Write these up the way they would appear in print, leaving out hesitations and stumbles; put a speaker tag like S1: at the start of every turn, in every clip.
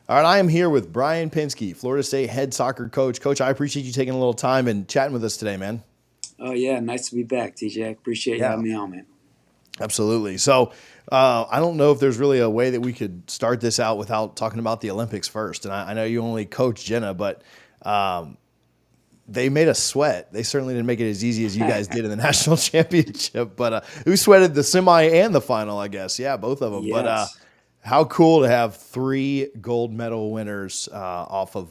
S1: All right, I am here with Brian Pensky, Florida State head soccer coach. Coach, I appreciate you taking a little time and chatting with us today, man.
S2: Oh yeah, nice to be back, TJ. I appreciate you
S1: Yeah,
S2: having me on, man.
S1: absolutely. So, I don't know if there's really a way that we could start this out without talking about the Olympics first. And I know you only coach Jenna, but um, they made us sweat. They certainly didn't make it as easy as you guys did in the national championship. But who sweated the semi and the final? I guess, yeah, both of them. But
S2: Yes,
S1: how cool to have three gold medal winners off of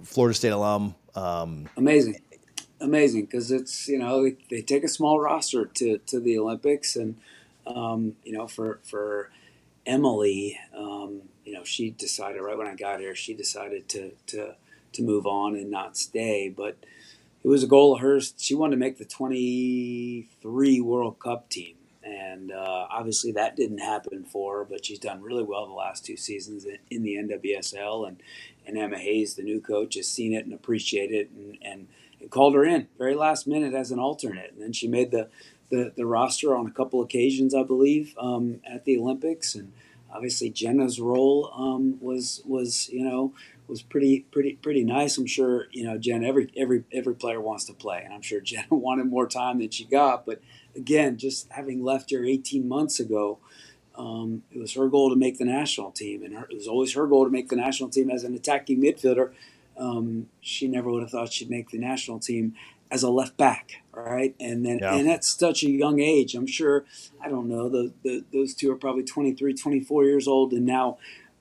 S1: Florida State alum.
S2: amazing, amazing. Because it's they take a small roster to the Olympics, and for Emily, she decided right when I got here, she decided to move on and not stay, but it was a goal of hers. She wanted to make the 23 World Cup team. And obviously that didn't happen for her, but she's done really well the last two seasons in the NWSL. And Emma Hayes, the new coach, has seen it and appreciated it and called her in very last minute as an alternate. And then she made the roster on a couple occasions, I believe, at the Olympics. And obviously Jenna's role was pretty nice. I'm sure Jen. Every player wants to play, and I'm sure Jen wanted more time than she got. But again, just having left here 18 months ago, it was her goal to make the national team, and it was always her goal to make the national team as an attacking midfielder. She never would have thought she'd make the national team as a left back, right?
S1: Yeah,
S2: And at such a young age, I'm sure. I don't know. Those two are probably 23, 24 years old, and now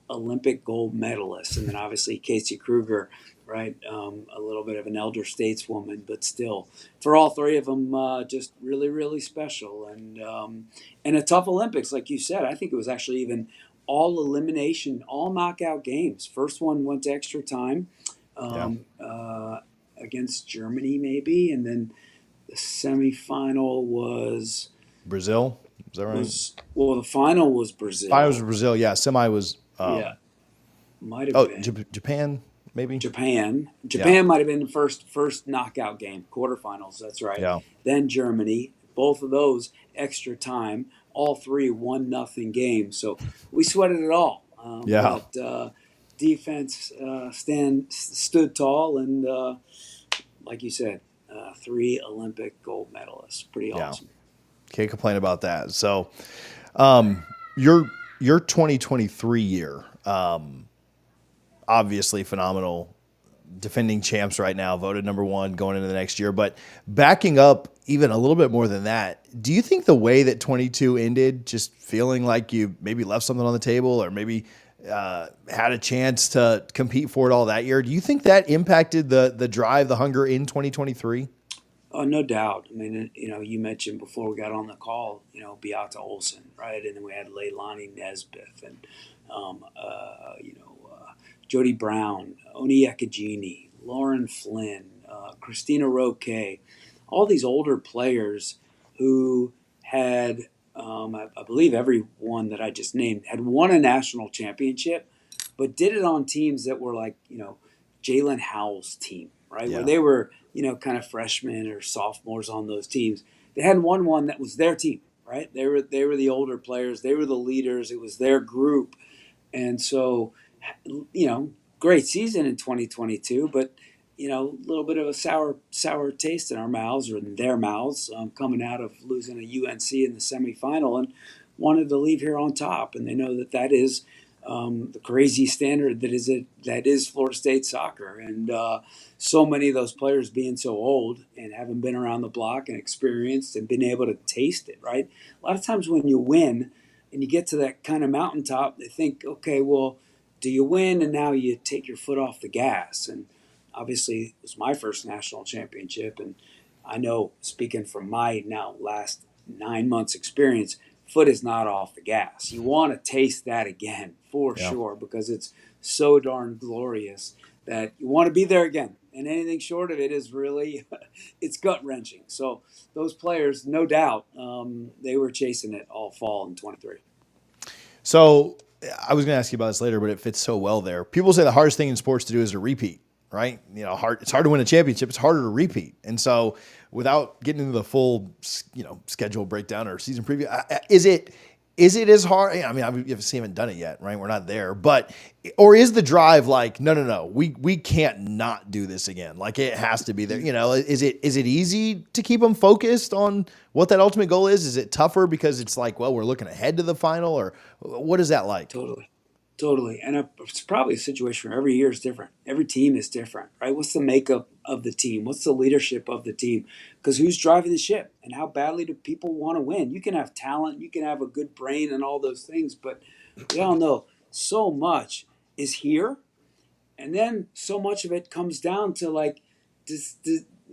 S2: Olympic gold medalists, and then obviously Casey Kruger, right? A little bit of an elder stateswoman, but still, for all three of them, just really, really special, and a tough Olympics, like you said. I think it was actually even all elimination, all knockout games. First one went to extra time
S1: yeah.
S2: against Germany, maybe, and then the semifinal
S1: Brazil, is that right?
S2: was well, the final was
S1: Finals
S2: Brazil.
S1: was Brazil. Yeah, semi was
S2: Yeah, might have been.
S1: Japan, maybe.
S2: Japan.
S1: Yeah,
S2: Japan might have been the first knockout game, quarterfinals. That's right.
S1: yeah,
S2: Then Germany. Both of those extra time. All three 1-0 games. So we sweated it all.
S1: yeah.
S2: But defense stood tall, and like you said, three Olympic gold medalists. Pretty
S1: Yeah.
S2: awesome.
S1: Can't complain about that. So, um, your your 2023 year, obviously phenomenal, defending champs right now, voted number one going into the next year. But backing up even a little bit more than that, do you think the way that 22 ended, just feeling like you maybe left something on the table or maybe had a chance to compete for it all that year, do you think that impacted the drive, the hunger in 2023?
S2: Oh, no doubt. I mean, you mentioned before we got on the call, Beata Olson, right? And then we had Leilani Nesbitt and, Jody Brown, Oni Ekajini, Lauren Flynn, Christina Roque, all these older players who had, I believe everyone that I just named had won a national championship, but did it on teams that were like, Jalen Howell's team, right? Where
S1: Yeah.
S2: they were, kind of freshmen or sophomores on those teams. They hadn't won one that was their team, right? They were the older players. They were the leaders. It was their group, and so, great season in 2022, but a little bit of a sour taste in our mouths or in their mouths, coming out of losing a UNC in the semifinal, and wanted to leave here on top. And they know that is the crazy standard that is Florida State soccer, and so many of those players being so old and having been around the block and experienced and been able to taste it. Right, a lot of times when you win and you get to that kind of mountaintop, they think, okay, well, do you win and now you take your foot off the gas? And obviously, it was my first national championship, and I know, speaking from my now last 9 months experience, foot is not off the gas. You want to taste that again for
S1: Yeah.
S2: sure because it's so darn glorious that you want to be there again. And anything short of it is really, it's gut wrenching. So those players, no doubt, they were chasing it all fall in 23.
S1: So I was going to ask you about this later, but it fits so well there. People say the hardest thing in sports to do is to repeat, right? It's hard to win a championship. It's harder to repeat. And so without getting into the full, schedule breakdown or season preview, is it is it as hard? I mean, we haven't done it yet, right? We're not there, but or is the drive like, no, no, no, we can't not do this again. Like it has to be there. You know, is it easy to keep them focused on what that ultimate goal is? Is it tougher because it's like, well, we're looking ahead to the final, or what is that like?
S2: Totally. Totally. And it's probably a situation where every year is different. Every team is different, right? What's the makeup of the team? What's the leadership of the team? Because who's driving the ship and how badly do people want to win? You can have talent, you can have a good brain and all those things, but we all know so much is here. And then so much of it comes down to like, does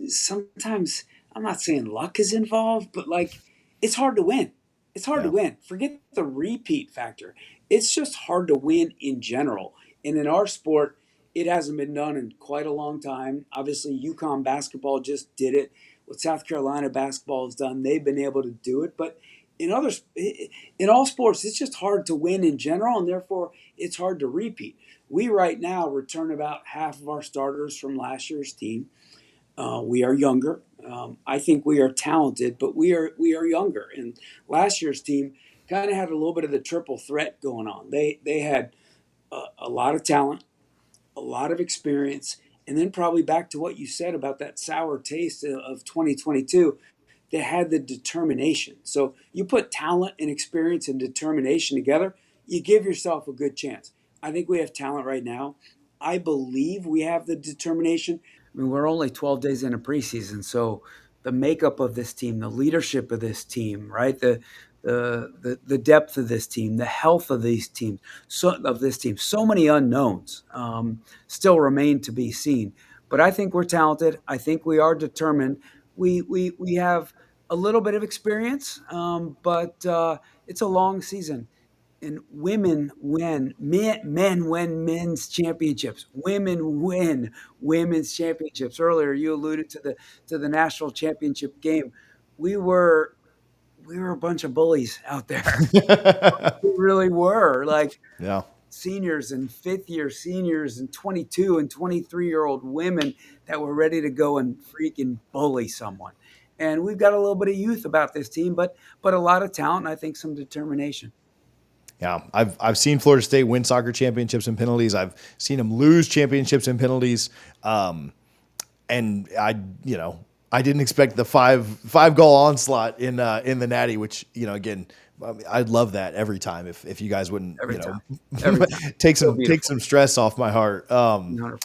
S2: sometimes, I'm not saying luck is involved, but like it's hard to win. It's hard to
S1: Yeah.
S2: win. Forget the repeat factor. It's just hard to win in general. And in our sport, it hasn't been done in quite a long time. Obviously, UConn basketball just did it. What South Carolina basketball has done, they've been able to do it. But in others, in all sports, it's just hard to win in general, and therefore it's hard to repeat. We right now return about half of our starters from last year's team. We are younger. I think we are talented, but we are younger. And last year's team kind of had a little bit of the triple threat going on. They had a lot of talent, a lot of experience, and then probably back to what you said about that sour taste of 2022. They had the determination. So you put talent and experience and determination together, you give yourself a good chance. I think we have talent right now. I believe we have the determination. I mean, we're only 12 days into preseason, so the makeup of this team, the leadership of this team, right? The depth of this team, the health of these teams, so many unknowns still remain to be seen. But I think we're talented. I think we are determined. We have a little bit of experience, but it's a long season. And women win, men win men's championships. Women win women's championships. Earlier, you alluded to the national championship game. We were we were a bunch of bullies out there. We really were. Like
S1: Yeah.
S2: seniors and fifth year seniors and 22 and 23-year-old women that were ready to go and freaking bully someone. And we've got a little bit of youth about this team, but a lot of talent and I think some determination.
S1: Yeah, I've seen Florida State win soccer championships in penalties. I've seen them lose championships in penalties. And I didn't expect the five goal onslaught in the Natty, which again, I'd love that every time if you guys wouldn't
S2: Every time. Every time.
S1: take
S2: So
S1: some
S2: beautiful.
S1: stress off my heart.
S2: 100%.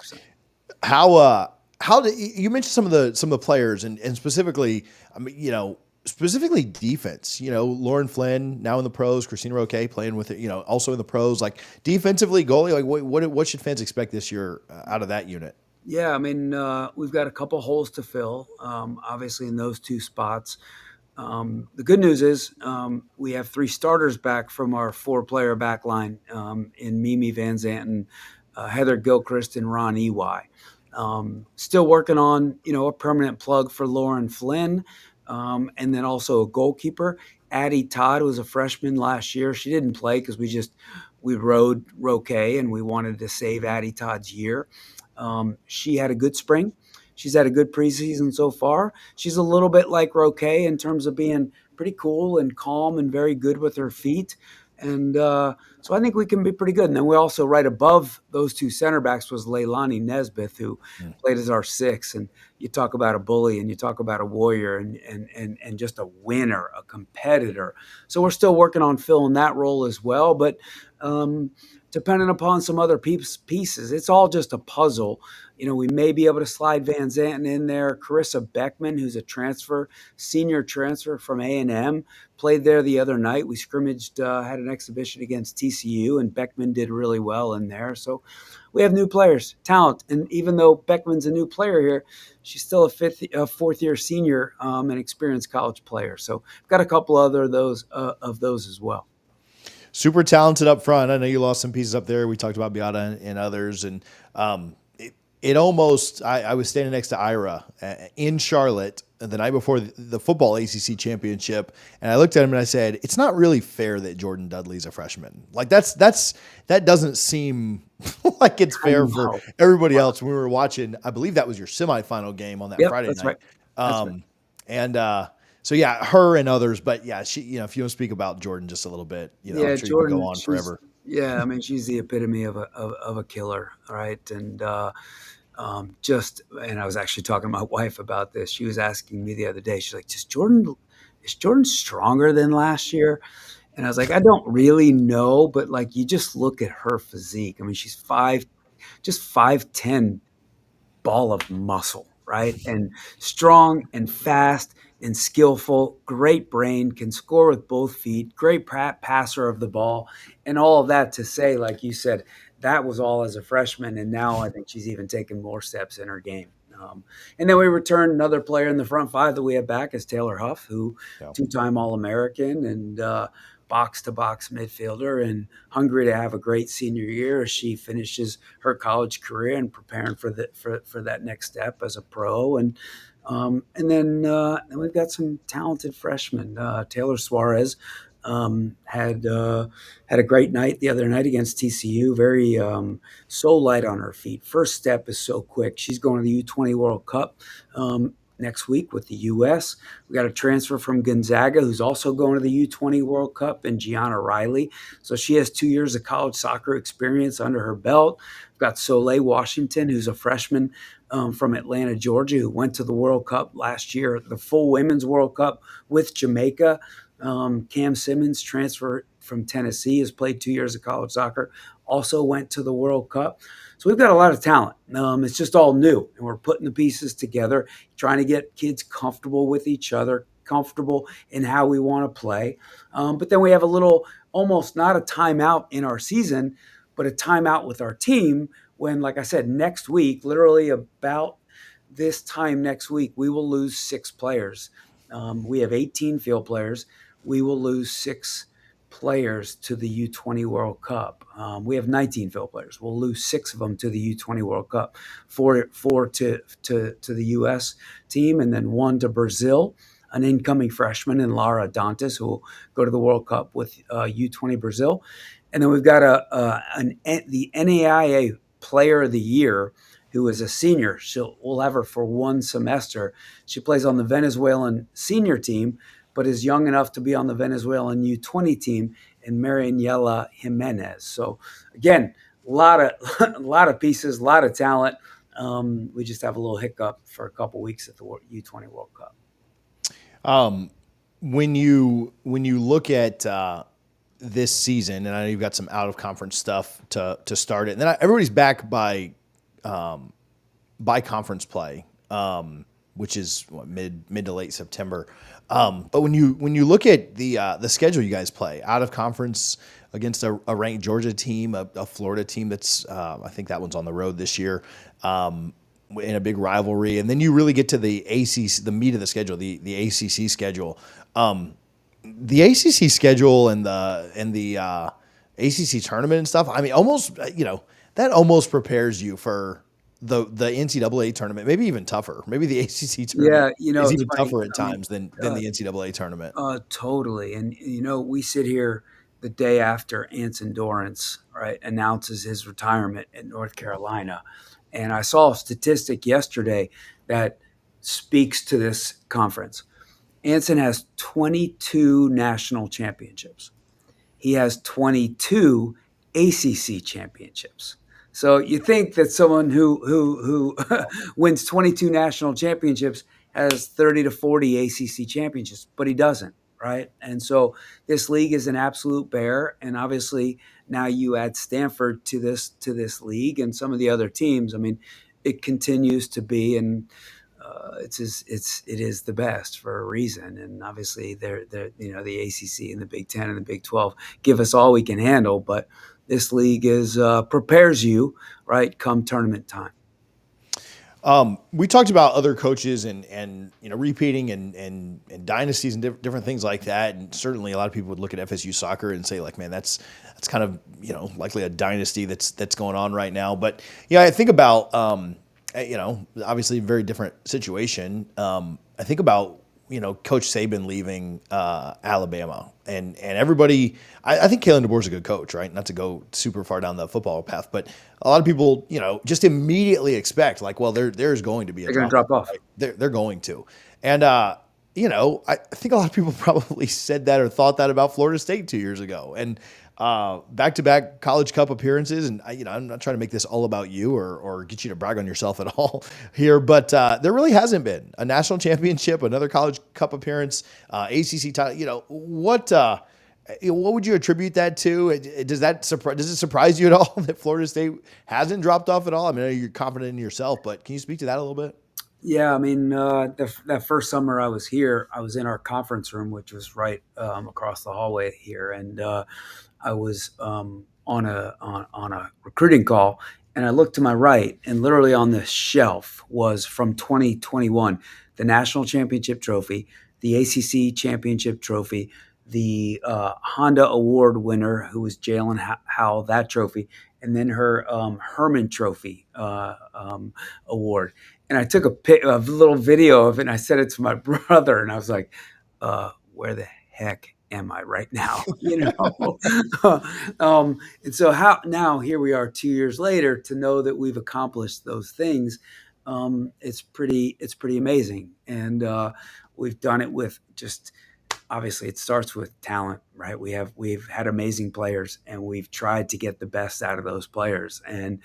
S1: How did you mentioned some of the players and specifically, I mean, specifically defense, Lauren Flynn now in the pros, Christina Roque playing with it, also in the pros, like defensively goalie, like what should fans expect this year out of that unit?
S2: Yeah, I mean, we've got a couple holes to fill, obviously, in those two spots. The good news is we have three starters back from our four-player back line in Mimi Van Zanten, Heather Gilchrist, and Ron Ey. Still working on, a permanent plug for Lauren Flynn, and then also a goalkeeper. Addie Todd was a freshman last year. She didn't play because we rode Roque and we wanted to save Addie Todd's year. She had a good spring. She's had a good preseason so far. She's a little bit like Roque in terms of being pretty cool and calm and very good with her feet. And so I think we can be pretty good. And then we also, right above those two center backs, was Leilani Nesbitt, who played as our six. And you talk about a bully and you talk about a warrior and just a winner, a competitor. So we're still working on filling that role as well. But depending upon some other pieces, it's all just a puzzle. We may be able to slide Van Zanten in there. Carissa Beckman, who's a senior transfer from A&M, played there the other night. We scrimmaged, had an exhibition against TCU, and Beckman did really well in there. So we have new players, talent. And even though Beckman's a new player here, she's still a fourth-year senior and experienced college player. So we've got a couple other of those as well.
S1: Super talented up front. I know you lost some pieces up there. We talked about Beata and others, and it almost. I was standing next to Ira in Charlotte the night before the football ACC championship, and I looked at him and I said, "It's not really fair that Jordan Dudley's a freshman. Like that doesn't seem like it's fair for everybody else." When we were watching, I believe that was your semifinal game on that Friday
S2: That's
S1: night.
S2: right. That's right.
S1: And So yeah, her and others, but yeah, she, if you want to speak about Jordan just a little bit, I'm
S2: Yeah,
S1: sure you could go
S2: Jordan,
S1: on
S2: she's
S1: forever.
S2: yeah, I mean, she's the epitome of a killer, right? And just and I was actually talking to my wife about this. She was asking me the other day. She's like, "Just Jordan, is Jordan stronger than last year?" And I was like, "I don't really know, but like you just look at her physique. I mean, she's just 5'10" ball of muscle, right? And strong and fast and skillful, great brain, can score with both feet, great passer of the ball, and all of that to say, like you said, that was all as a freshman. And now I think she's even taken more steps in her game. And then we returned another player in the front five that we have back is Taylor Huff, who
S1: Yeah.
S2: two-time All-American and box-to-box midfielder and hungry to have a great senior year as she finishes her college career and preparing for that next step as a pro. And then we've got some talented freshmen. Taylor Suarez had a great night the other night against TCU. Very so light on her feet. First step is so quick. She's going to the U20 World Cup. Next week with the U.S. We got a transfer from Gonzaga who's also going to the U20 World Cup, and Gianna Riley. So she has 2 years of college soccer experience under her belt. We've got Soleil Washington, who's a freshman from Atlanta, Georgia, who went to the World Cup last year, the full Women's World Cup with Jamaica. Cam Simmons, transfer from Tennessee, has played 2 years of college soccer, also went to the World Cup. So we've got a lot of talent. It's just all new, and we're putting the pieces together, trying to get kids comfortable with each other, comfortable in how we want to play. But then we have a little, almost not a timeout in our season, but a timeout with our team when, like I said, next week, literally about this time next week, we will lose 6 players. We have 18 field players. We will lose 6 players to the U20 World Cup. We have 19 field players. We'll lose 6 of them to the U20 World Cup, four to the U.S. team, and then 1 to Brazil. An incoming freshman in Lara Dantas who will go to the World Cup with U20 Brazil, and then we've got the NAIA Player of the Year who is a senior. We'll have her for 1 semester. She plays on the Venezuelan senior team, but is young enough to be on the Venezuelan U20 team, and Marianela Jimenez. So again, a lot of a lot of pieces, a lot of talent. We just have a little hiccup for a couple weeks at the U20 World Cup.
S1: Um, when you look at this season, and I know you've got some out of conference stuff to start it, and then everybody's back by conference play, which is mid to late September. But when you look at the schedule you guys play out of conference against a ranked Georgia team, a Florida team that's I think that one's on the road this year. In a big rivalry, and then you really get to the ACC, the meat of the schedule, the ACC schedule. The ACC schedule and the ACC tournament and stuff. I mean, almost that almost prepares you for the NCAA tournament. Maybe even tougher. Maybe the ACC tournament
S2: Yeah,
S1: is
S2: it's
S1: even
S2: funny.
S1: tougher at
S2: I mean,
S1: times than
S2: uh,
S1: the NCAA tournament.
S2: Totally. And, we sit here the day after Anson Dorrance, right, announces his retirement at North Carolina. And I saw a statistic yesterday that speaks to this conference. Anson has 22 national championships. He has 22 ACC championships. So you think that someone who wins 22 national championships has 30 to 40 ACC championships, but he doesn't, right? And so this league is an absolute bear, and obviously now you add Stanford to this league and some of the other teams. I mean, it continues to be, and it is the best for a reason. And obviously, they're the ACC and the Big Ten and the Big 12 give us all we can handle, but this league is prepares you right come tournament time.
S1: We talked about other coaches and repeating and dynasties and different things like that. And certainly a lot of people would look at FSU Soccer and say like, man, that's kind of likely a dynasty that's going on right now. But yeah, I think about obviously a very different situation. I think about Coach Saban leaving Alabama and everybody. I think Kalen DeBoer's a good coach, right? Not to go super far down the football path, but a lot of people just immediately expect like, well, there's going to be a
S2: They're going to
S1: drop
S2: drop
S1: off,
S2: off.
S1: right? They're going to, and I think a lot of people probably said that or thought that about Florida State 2 years ago. And back to back College Cup appearances. And, I'm not trying to make this all about you or get you to brag on yourself at all here, but there really hasn't been a national championship, another College Cup appearance, ACC title. What would you attribute that to? Does it surprise you at all that Florida State hasn't dropped off at all? I mean, I know you're confident in yourself, but can you speak to that a little bit?
S2: Yeah, I mean, that first summer I was here, I was in our conference room, which was right across the hallway here, and I was on a recruiting call, and I looked to my right, and literally on the shelf was from 2021 the national championship trophy, the ACC championship trophy, the Honda Award winner who was Jalen Howell, that trophy, and then her Herman Trophy award. And I took a little video of it, and I sent it to my brother, and I was like, "Where the heck am I right now?" And so how now here we are 2 years later to know that we've accomplished those things. It's pretty amazing, and we've done it with just obviously it starts with talent, right? We've had amazing players, and we've tried to get the best out of those players. And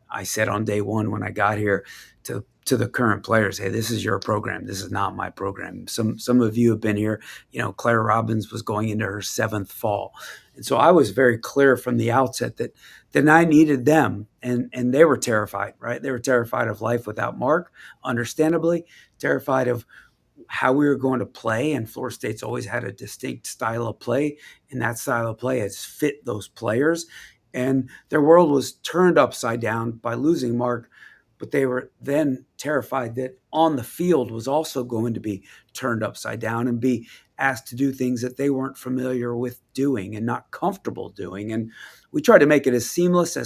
S2: I said on day one when I got here to the current players, hey, this is your program. This is not my program. Some of you have been here. Claire Robbins was going into her seventh fall, and so I was very clear from the outset that I needed them, and they were terrified, right? They were terrified of life without Mark, understandably terrified of how we were going to play. And Florida State's always had a distinct style of play, and that style of play has fit those players. And their world was turned upside down by losing Mark, but they were then terrified that on the field was also going to be turned upside down and be asked to do things that they weren't familiar with doing and not comfortable doing. And we tried to make it as seamless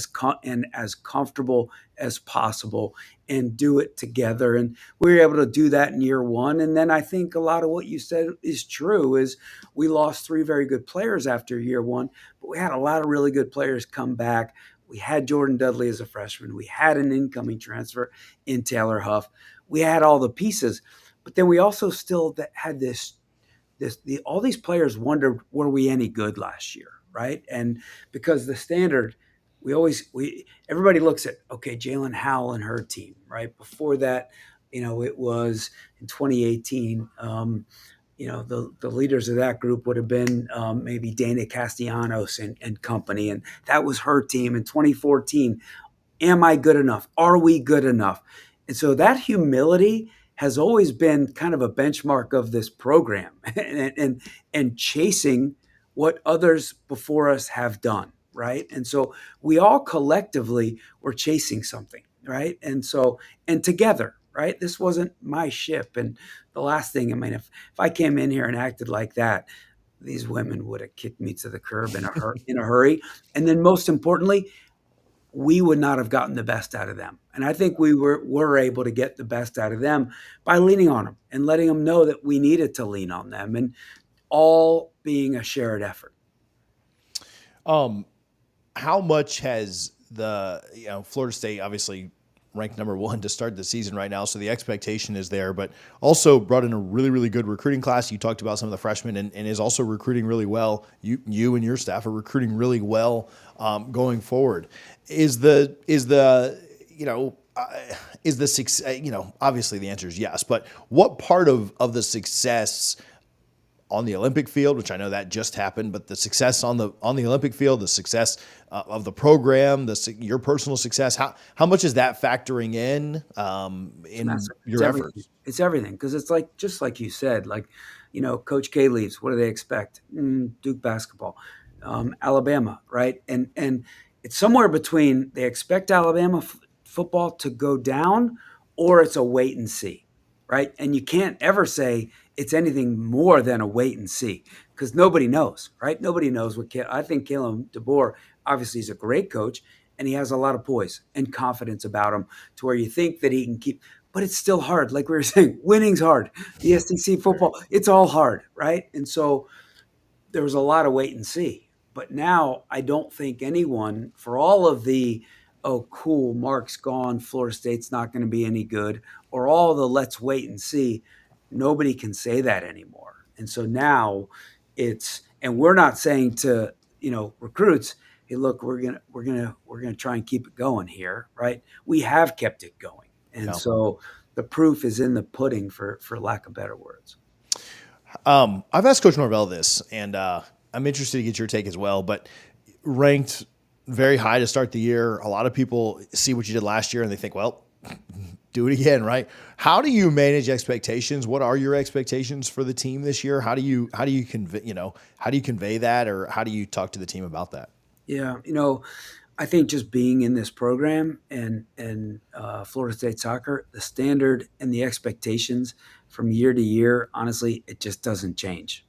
S2: and as comfortable as possible and do it together. And we were able to do that in year one. And then I think a lot of what you said is true is we lost three very good players after year one, but we had a lot of really good players come back. We had Jordan Dudley as a freshman. We had an incoming transfer in Taylor Huff. We had all the pieces, but then we also still had all these players wondered, were we any good last year, right? And because the standard, we everybody looks at, okay, Jalen Howell and her team, right? Before that, it was in 2018. The leaders of that group would have been maybe Dana Castellanos and company, and that was her team in 2014. Am I good enough? Are we good enough? And so that humility has always been kind of a benchmark of this program and chasing what others before us have done, right? And so we all collectively were chasing something, right? And together, right? This wasn't my ship. And the last thing, I mean, if I came in here and acted like that, these women would have kicked me to the curb in a hurry. And then most importantly, we would not have gotten the best out of them. And I think we were able to get the best out of them by leaning on them and letting them know that we needed to lean on them, and all being a shared effort.
S1: Um, how much has Florida State obviously ranked number one to start the season right now, so the expectation is there, but also brought in a really, really good recruiting class. You talked about some of the freshmen and is also recruiting really well. You and your staff are recruiting really well going forward. Is the success, obviously the answer is yes, but what part of the success on the Olympic field, which I know that just happened, but the success on the Olympic field, the success of the program, your personal success, how much is that factoring
S2: It's
S1: in
S2: massive. It's
S1: your
S2: everything.
S1: efforts?
S2: It's everything because it's like just like you said, like Coach K leaves. What do they expect? Duke basketball, Alabama, right? And it's somewhere between they expect Alabama football to go down, or it's a wait and see, right? And you can't ever say it's anything more than a wait and see because nobody knows, right? Nobody knows what. I think Caleb DeBoer obviously is a great coach, and he has a lot of poise and confidence about him to where you think that he can keep, but it's still hard. Like we were saying, winning's hard. The SEC football, it's all hard, right? And so there was a lot of wait and see. But now I don't think anyone, for all of the, oh, cool, Mark's gone, Florida State's not going to be any good, or all the let's wait and see. Nobody can say that anymore. And so now and we're not saying to, recruits, hey, look, we're gonna try and keep it going here, right? We have kept it going. And
S1: Yeah.
S2: so the proof is in the pudding, for lack of better words.
S1: I've asked Coach Norvell this, and I'm interested to get your take as well. But ranked very high to start the year. A lot of people see what you did last year and they think, well, do it again, right? How do you manage expectations? What are your expectations for the team this year? How do you convey that, or how do you talk to the team about that?
S2: Yeah, I think just being in this program and Florida State soccer, the standard and the expectations from year to year, honestly, it just doesn't change.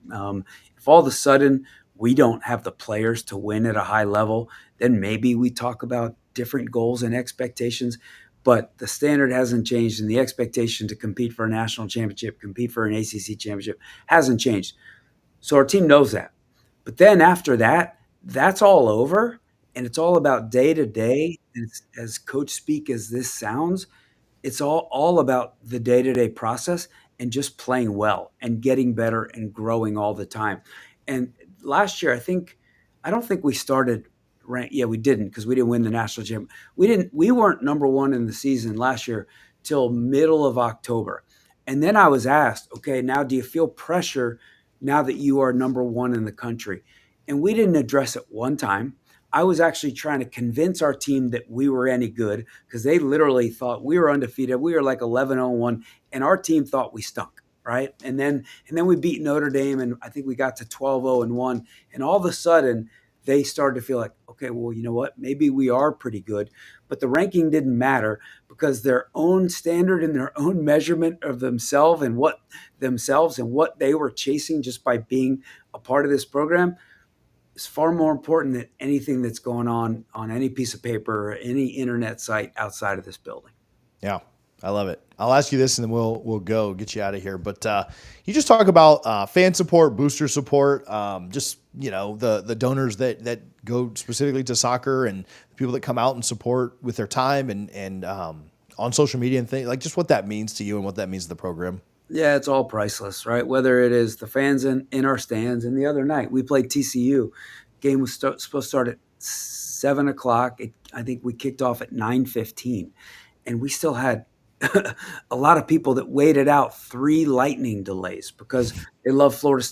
S2: If all of a sudden we don't have the players to win at a high level, then maybe we talk about different goals and expectations. But the standard hasn't changed, and the expectation to compete for a national championship, compete for an ACC championship, hasn't changed. So our team knows that. But then after that, that's all over, and it's all about day to day. As coach speak as this sounds, it's all about the day-to-day process and just playing well and getting better and growing all the time. And last year, I don't think we started rank. Yeah, we didn't, because we didn't win the national championship. We weren't number one in the season last year till middle of October. And then I was asked, okay, now do you feel pressure now that you are number one in the country? And we didn't address it one time. I was actually trying to convince our team that we were any good, because they literally thought we were undefeated. We were like 11-0-1, and our team thought we stunk, right? And then we beat Notre Dame, and I think we got to 12-0-1, and all of a sudden they started to feel like, okay, well, you know what? Maybe we are pretty good. But the ranking didn't matter, because their own standard and their own measurement of themselves and what they were chasing just by being a part of this program is far more important than anything that's going on any piece of paper or any internet site outside of this building.
S1: Yeah, I love it. I'll ask you this, and then we'll go get you out of here. But you just talk about fan support, booster support, just the donors that go specifically to soccer, and the people that come out and support with their time and on social media and things, like just what that means to you and what that means to the program.
S2: Yeah, it's all priceless, right? Whether it is the fans in our stands, and the other night we played TCU. Game was supposed to start at 7 o'clock. I think we kicked off at 9:15, and we still had a lot of people that waited out 3 lightning delays because they love Florida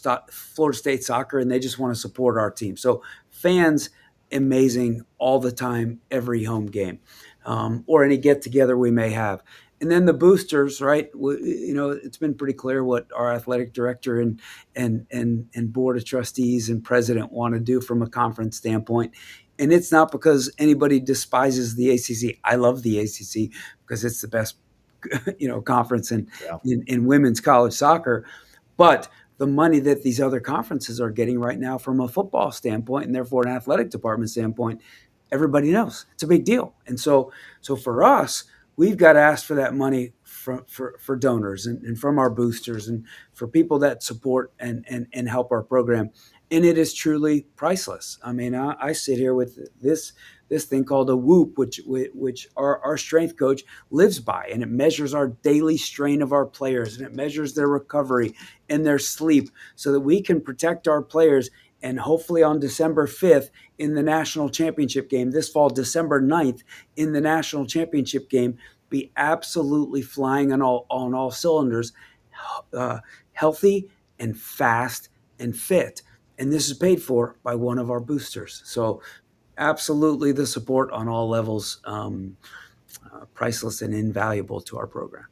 S2: State soccer, and they just want to support our team. So fans, amazing all the time, every home game, or any get together we may have. And then the boosters, right? It's been pretty clear what our athletic director and board of trustees and president want to do from a conference standpoint. And it's not because anybody despises the ACC. I love the ACC because it's the best, conference
S1: Yeah.
S2: in women's college soccer. But the money that these other conferences are getting right now from a football standpoint, and therefore an athletic department standpoint, everybody knows it's a big deal. And so for us, we've got to ask for that money for donors and from our boosters and for people that support and help our program. And it is truly priceless. I mean, I sit here with this thing called a Whoop, which our strength coach lives by, and it measures our daily strain of our players, and it measures their recovery and their sleep, so that we can protect our players. And hopefully on December 5th in the national championship game, this fall, December 9th in the national championship game, be absolutely flying on all cylinders, healthy and fast and fit. And this is paid for by one of our boosters. So absolutely the support on all levels, priceless and invaluable to our program.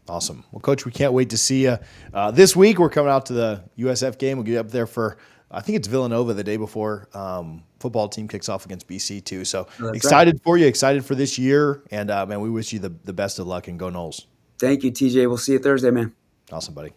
S1: Awesome. Well, Coach, we can't wait to see you this week. We're coming out to the USF game. We'll get up there for, I think it's Villanova the day before football team kicks off against BC too. So
S2: That's
S1: excited
S2: right.
S1: for you, excited for this year. And man, we wish you the best of luck, and go Noles.
S2: Thank you, TJ. We'll see you Thursday, man.
S1: Awesome, buddy.